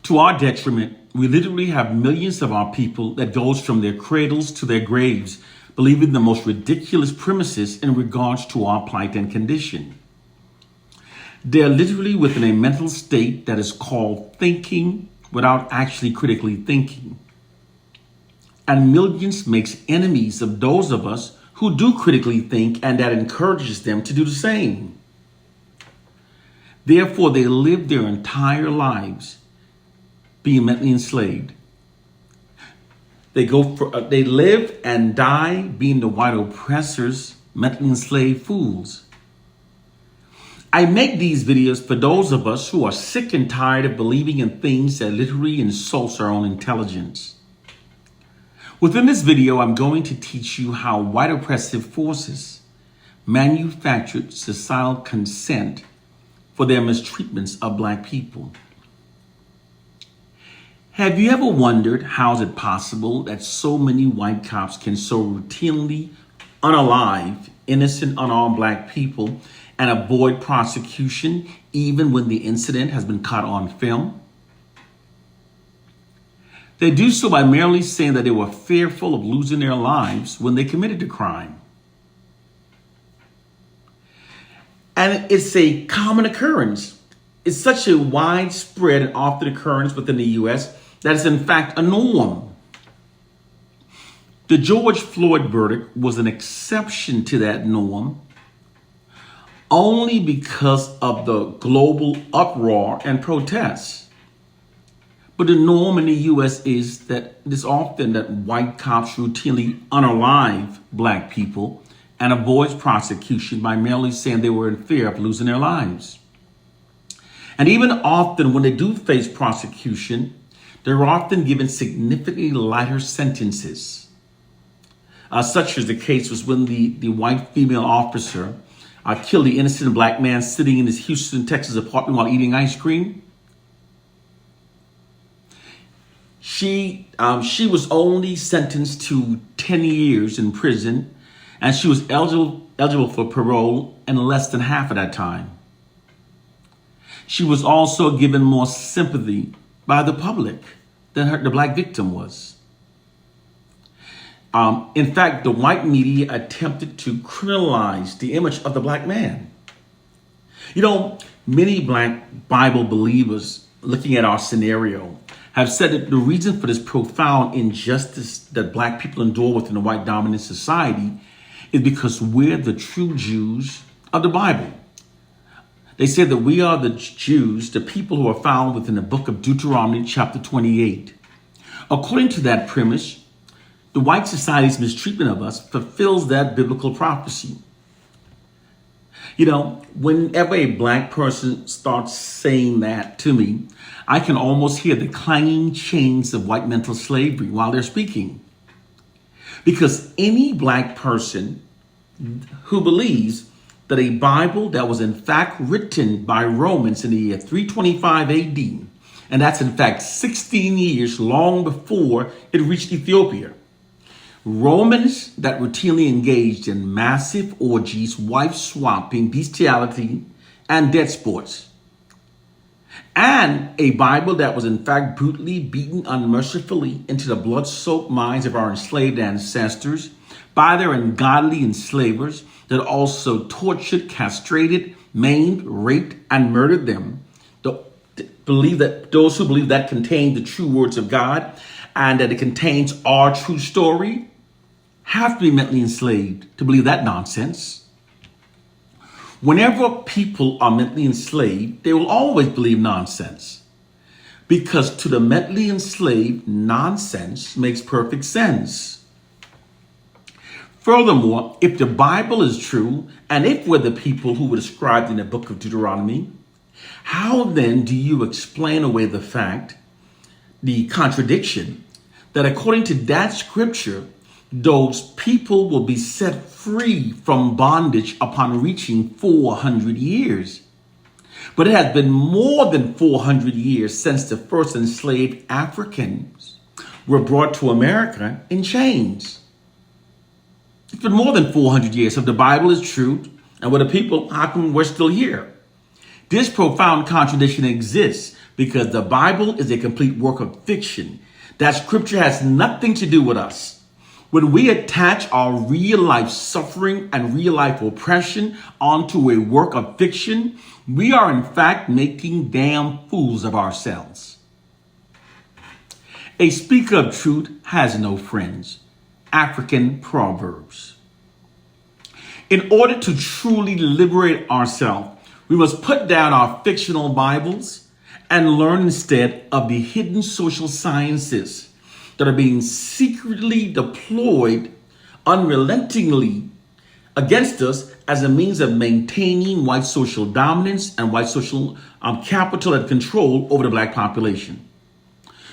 To our detriment, we literally have millions of our people that goes from their cradles to their graves, believing the most ridiculous premises in regards to our plight and condition. They're literally within a mental state that is called thinking without actually critically thinking. And millions makes enemies of those of us who do critically think, and that encourages them to do the same. Therefore, they live their entire lives being mentally enslaved. They live and die being the white oppressors, mentally enslaved fools. I make these videos for those of us who are sick and tired of believing in things that literally insults our own intelligence. Within this video, I'm going to teach you how white oppressive forces manufactured societal consent for their mistreatments of Black people. Have you ever wondered how is it possible that so many white cops can so routinely unalive innocent, unarmed Black people and avoid prosecution even when the incident has been caught on film? They do so by merely saying that they were fearful of losing their lives when they committed the crime. And it's a common occurrence. It's such a widespread and often occurrence within the U.S. that is in fact a norm. The George Floyd verdict was an exception to that norm only because of the global uproar and protests. But the norm in the U.S. is that it's often that white cops routinely unalive Black people and avoids prosecution by merely saying they were in fear of losing their lives. And even often when they do face prosecution, they're often given significantly lighter sentences. Such as the case was when the white female officer killed the innocent Black man sitting in his Houston, Texas apartment while eating ice cream. She was only sentenced to 10 years in prison, and she was eligible for parole in less than half of that time. She was also given more sympathy by the public than the Black victim was. In fact, the white media attempted to criminalize the image of the Black man. You know, many Black Bible believers looking at our scenario have said that the reason for this profound injustice that Black people endure within a white dominant society is because we're the true Jews of the Bible. They say that we are the Jews, the people who are found within the book of Deuteronomy chapter 28. According to that premise, the white society's mistreatment of us fulfills that biblical prophecy. You know, whenever a Black person starts saying that to me, I can almost hear the clanging chains of white mental slavery while they're speaking. Because any Black person who believes that a Bible that was in fact written by Romans in the year 325 AD, and that's in fact 16 years long before it reached Ethiopia, Romans that routinely engaged in massive orgies, wife swapping, bestiality, and death sports, and a Bible that was in fact brutally beaten unmercifully into the blood-soaked minds of our enslaved ancestors by their ungodly enslavers that also tortured, castrated, maimed, raped, and murdered them. Those who believe that contain the true words of God and that it contains our true story have to be mentally enslaved to believe that nonsense. Whenever people are mentally enslaved, they will always believe nonsense. Because to the mentally enslaved, nonsense makes perfect sense. Furthermore, if the Bible is true, and if we're the people who were described in the book of Deuteronomy, how then do you explain away the fact, the contradiction, that according to that scripture, those people will be set free from bondage upon reaching 400 years? But it has been more than 400 years since the first enslaved Africans were brought to America in chains. It's been more than 400 years. If the Bible is true and we're the people, how come we're still here? This profound contradiction exists because the Bible is a complete work of fiction. That scripture has nothing to do with us. When we attach our real life suffering and real life oppression onto a work of fiction, we are in fact making damn fools of ourselves. A speaker of truth has no friends. African Proverbs. In order to truly liberate ourselves, we must put down our fictional Bibles and learn instead of the hidden social sciences that are being secretly deployed unrelentingly against us as a means of maintaining white social dominance and white social capital and control over the black population.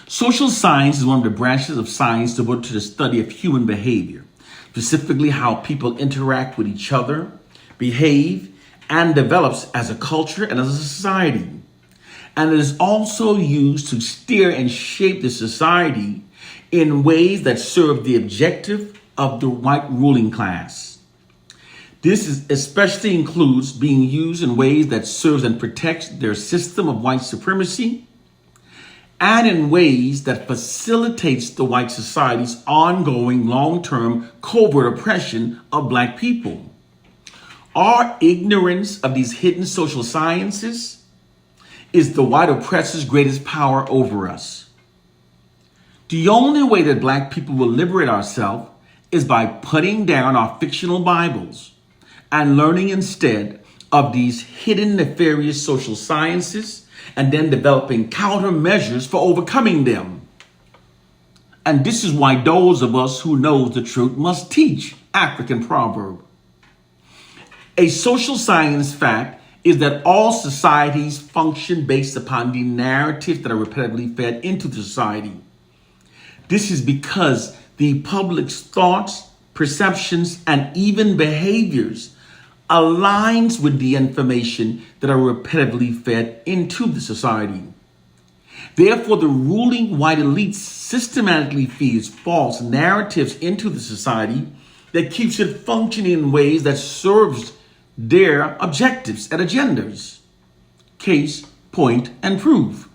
Social science is one of the branches of science devoted to the study of human behavior, specifically how people interact with each other, behave, and develops as a culture and as a society. And it is also used to steer and shape the society in ways that serve the objective of the white ruling class. This especially includes being used in ways that serves and protects their system of white supremacy, and in ways that facilitates the white society's ongoing long-term covert oppression of black people. Our ignorance of these hidden social sciences is the white oppressor's greatest power over us. The only way that black people will liberate ourselves is by putting down our fictional Bibles and learning instead of these hidden nefarious social sciences and then developing countermeasures for overcoming them. And this is why those of us who know the truth must teach African proverb. A social science fact is that all societies function based upon the narratives that are repetitively fed into the society. This is because the public's thoughts, perceptions, and even behaviors aligns with the information that are repetitively fed into the society. Therefore, the ruling white elite systematically feeds false narratives into the society that keeps it functioning in ways that serves their objectives and agendas. Case, point, and prove.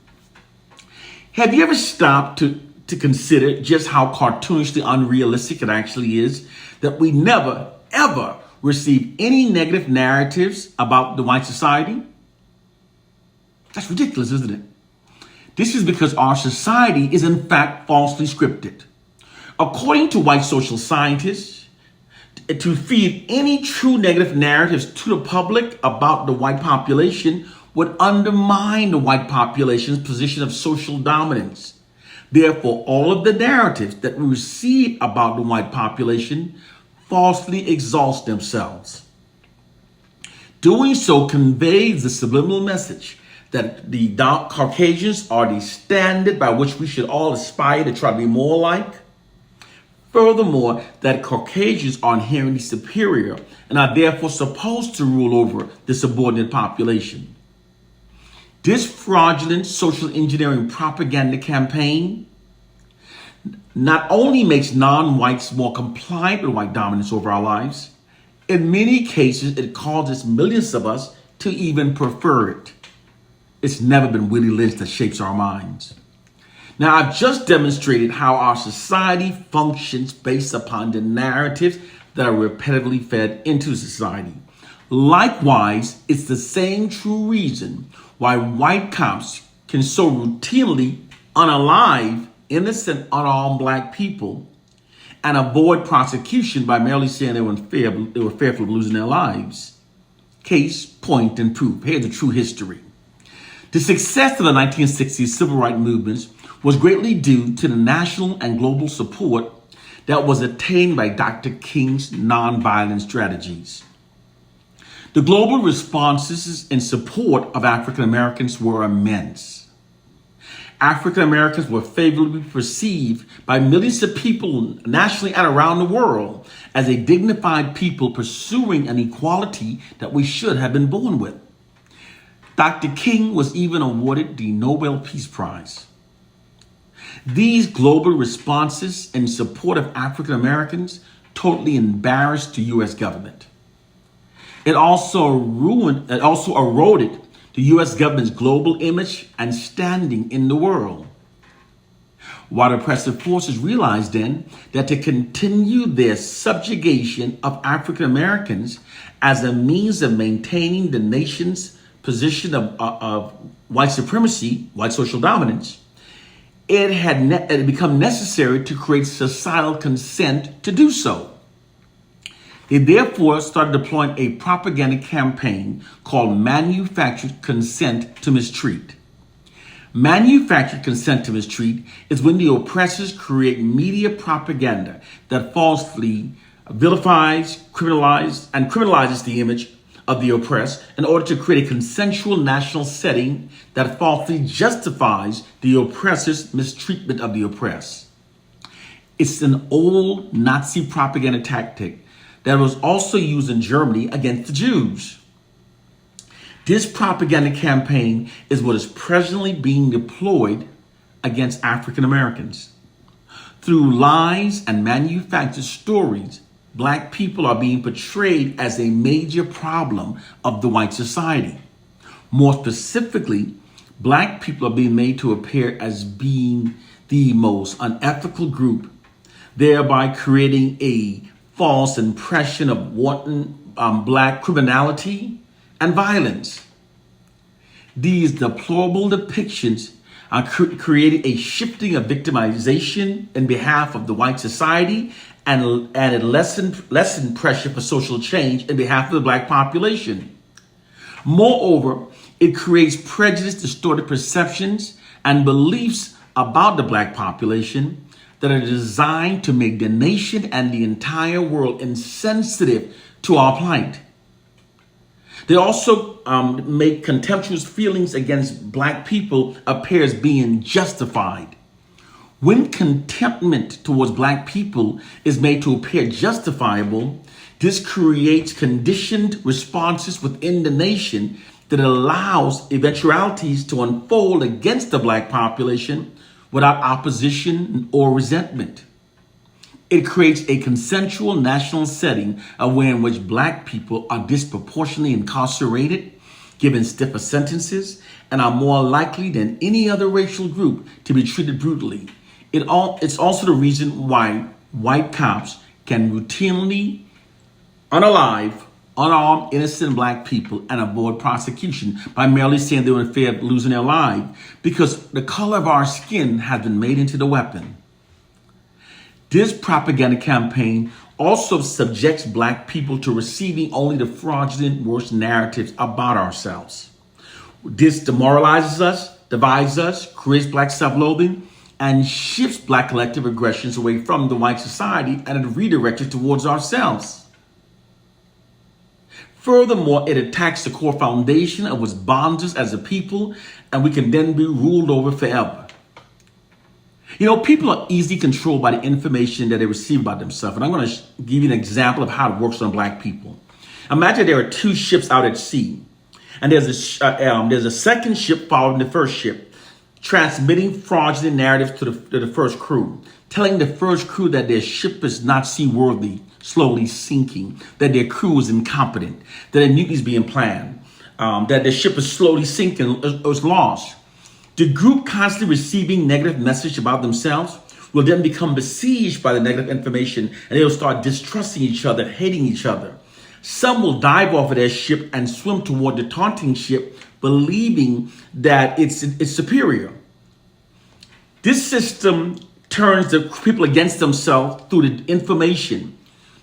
Have you ever stopped to consider just how cartoonishly unrealistic it actually is that we never, ever receive any negative narratives about the white society? That's ridiculous, isn't it? This is because our society is in fact falsely scripted. According to white social scientists, to feed any true negative narratives to the public about the white population would undermine the white population's position of social dominance. Therefore, all of the narratives that we receive about the white population falsely exhaust themselves. Doing so conveys the subliminal message that the Caucasians are the standard by which we should all aspire to try to be more like. Furthermore, that Caucasians are inherently superior and are therefore supposed to rule over the subordinate population. This fraudulent social engineering propaganda campaign not only makes non-whites more compliant with white dominance over our lives, in many cases it causes millions of us to even prefer it. It's never been Willie Lynch that shapes our minds. Now, I've just demonstrated how our society functions based upon the narratives that are repetitively fed into society. Likewise, it's the same true reason why white cops can so routinely unalive innocent, unarmed black people and avoid prosecution by merely saying they were fearful of losing their lives. Case, point, and proof. Here's the true history. The success of the 1960s civil rights movements was greatly due to the national and global support that was attained by Dr. King's nonviolent strategies. The global responses in support of African Americans were immense. African Americans were favorably perceived by millions of people nationally and around the world as a dignified people pursuing an equality that we should have been born with. Dr. King was even awarded the Nobel Peace Prize. These global responses in support of African Americans totally embarrassed the U.S. government. It also eroded the U.S. government's global image and standing in the world. White oppressive forces realized then that to continue their subjugation of African Americans as a means of maintaining the nation's position of white supremacy, white social dominance, it had become necessary to create societal consent to do so. They therefore started deploying a propaganda campaign called manufactured consent to mistreat. Manufactured consent to mistreat is when the oppressors create media propaganda that falsely vilifies, criminalizes the image of the oppressed in order to create a consensual national setting that falsely justifies the oppressor's mistreatment of the oppressed. It's an old Nazi propaganda tactic that was also used in Germany against the Jews. This propaganda campaign is what is presently being deployed against African Americans. Through lies and manufactured stories, Black people are being portrayed as a major problem of the white society. More specifically, Black people are being made to appear as being the most unethical group, thereby creating a false impression of wanton Black criminality and violence. These deplorable depictions are creating a shifting of victimization in behalf of the white society and a lessened pressure for social change in behalf of the Black population. Moreover, it creates prejudice, distorted perceptions, and beliefs about the Black population that are designed to make the nation and the entire world insensitive to our plight. They also make contemptuous feelings against Black people appear as being justified. When contentment towards Black people is made to appear justifiable, this creates conditioned responses within the nation that allows eventualities to unfold against the Black population without opposition or resentment. It creates a consensual national setting in which Black people are disproportionately incarcerated, given stiffer sentences, and are more likely than any other racial group to be treated brutally. It's also the reason why white cops can routinely unalive unarmed, innocent Black people and avoid prosecution by merely saying they were in fear of losing their life, because the color of our skin has been made into the weapon. This propaganda campaign also subjects Black people to receiving only the fraudulent, worst narratives about ourselves. This demoralizes us, divides us, creates Black self-loathing, and shifts Black collective aggressions away from the white society and it redirects it towards ourselves. Furthermore, it attacks the core foundation of what bonds us as a people, and we can then be ruled over forever. You know, people are easily controlled by the information that they receive about themselves. And I'm going to give you an example of how it works on Black people. Imagine there are two ships out at sea, and there's a second ship following the first ship, transmitting fraudulent narratives to the first crew, telling the first crew that their ship is not seaworthy, slowly sinking, that their crew is incompetent, that a mutiny is being planned, that their ship is slowly sinking or is lost. The group constantly receiving negative message about themselves will then become besieged by the negative information, and they will start distrusting each other, hating each other. Some will dive off of their ship and swim toward the taunting ship, believing that it's superior. This system turns the people against themselves through the information.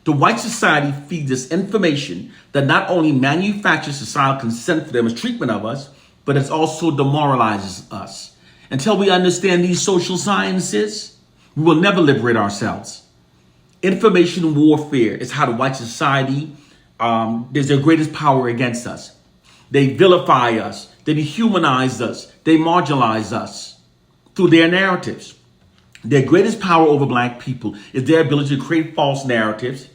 The white society feeds us information that not only manufactures societal consent for their mistreatment of us, but it also demoralizes us. Until we understand these social sciences, we will never liberate ourselves. Information warfare is how the white society is their greatest power against us. They vilify us, they dehumanize us, they marginalize us through their narratives. Their greatest power over Black people is their ability to create false narratives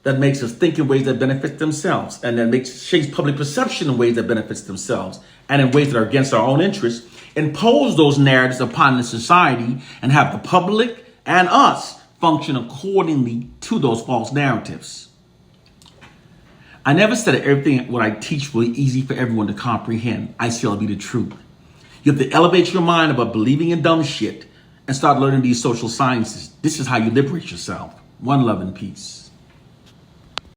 that makes us think in ways that benefit themselves, and that shapes public perception in ways that benefits themselves and in ways that are against our own interests, impose those narratives upon the society and have the public and us function accordingly to those false narratives. I never said that everything what I teach will be easy for everyone to comprehend. I say it'll be the truth. You have to elevate your mind above believing in dumb shit and start learning these social sciences. This is how you liberate yourself. One love and peace.